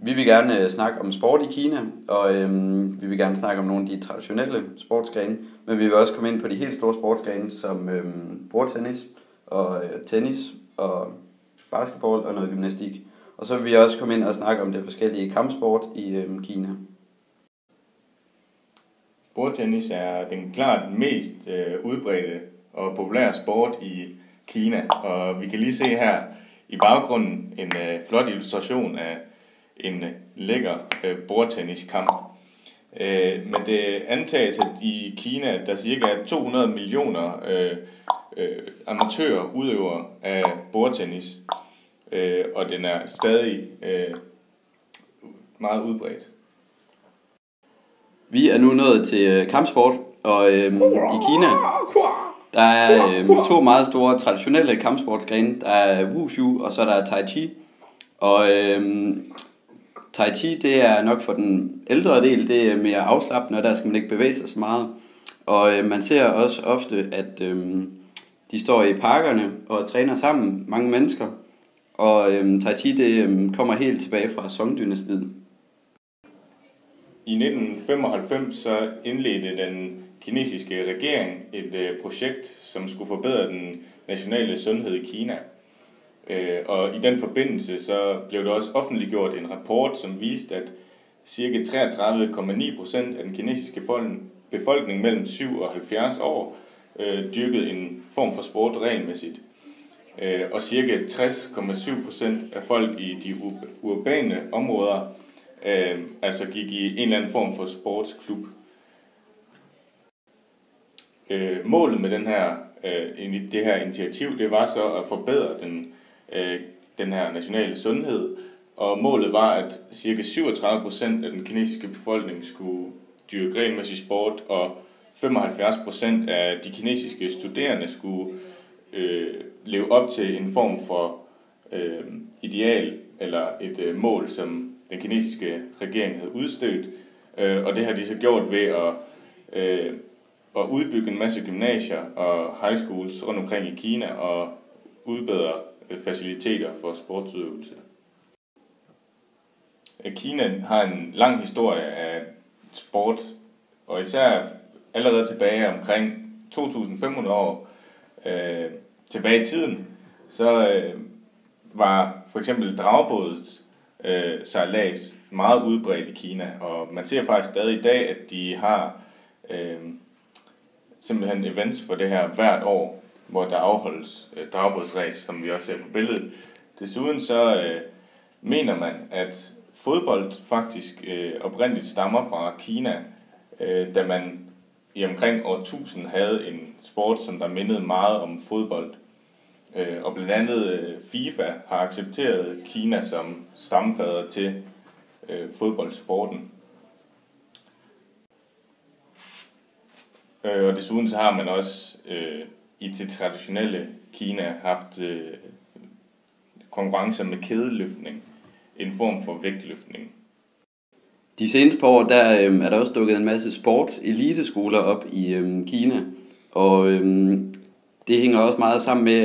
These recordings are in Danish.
Vi vil gerne snakke om sport i Kina, og vi vil gerne snakke om nogle af de traditionelle sportsgrene, men vi vil også komme ind på de helt store sportsgrene som bordtennis og tennis og basketball og noget gymnastik. Og så vil vi også komme ind og snakke om det forskellige kampsport i Kina. Bordtennis er den klart mest udbredte og populære sport i Kina, og vi kan lige se her i baggrunden en flot illustration af en lækker bordtenniskamp. Men det antages, at i Kina der er cirka 200 millioner amatører udøvere af bordtennis, og den er stadig meget udbredt. Vi er nu nået til kampsport, og i Kina der er to meget store traditionelle kampsportsgrene. Der er Wushu, og så er der Tai Chi. Og Tai Chi, det er nok for den ældre del, det er mere afslappende, og der skal man ikke bevæge sig så meget. Og man ser også ofte, at de står i parkerne og træner sammen, mange mennesker. Og Tai Chi, det kommer helt tilbage fra Song-dynastiet. I 1995 så indledte den kinesiske regering et projekt, som skulle forbedre den nationale sundhed i Kina. Og i den forbindelse så blev der også offentliggjort en rapport, som viste, at ca. 33,9% af den kinesiske befolkning mellem 7 og 70 år dyrkede en form for sport regelmæssigt. Og ca. 60,7% af folk i de urbane områder altså gik i en eller anden form for sportsklub. Målet med det her initiativ, det var så at forbedre den her nationale sundhed, og målet var, at ca. 37% af den kinesiske befolkning skulle dyrke regelmæssig sport, og 75% af de kinesiske studerende skulle leve op til en form for ideal eller et mål, som den kinesiske regering havde udstødt, og det har de så gjort ved at udbygge en masse gymnasier og high schools rundt omkring i Kina og udbedre faciliteter for sportsudøvelse. Kina har en lang historie af sport, og især allerede tilbage omkring 2.500 år tilbage i tiden, så var for eksempel dragbåds sejlads meget udbredt i Kina, og man ser faktisk stadig i dag, at de har simpelthen events for det her hvert år, hvor der afholdes dragbådsræs, som vi også ser på billedet. Desuden så mener man, at fodbold faktisk oprindeligt stammer fra Kina, da man i omkring år 1000 havde en sport, som der mindede meget om fodbold. Og blandt andet FIFA har accepteret Kina som stamfader til fodboldsporten. Og desuden så har man også i det traditionelle Kina haft konkurrencer med kædeløftning, en form for vægtløftning. De seneste par år der er der også dukket en masse sportseliteskoler op i Kina, og det hænger også meget sammen med,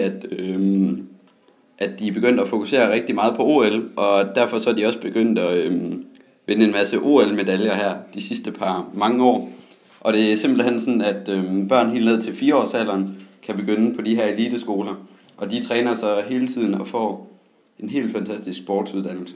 at de er begyndt at fokusere rigtig meget på OL, og derfor så er de også begyndt at vinde en masse OL-medaljer her de sidste mange år. Og det er simpelthen sådan, at børn helt ned til 4-årsalderen kan begynde på de her eliteskoler, og de træner sig hele tiden og får en helt fantastisk sportsuddannelse.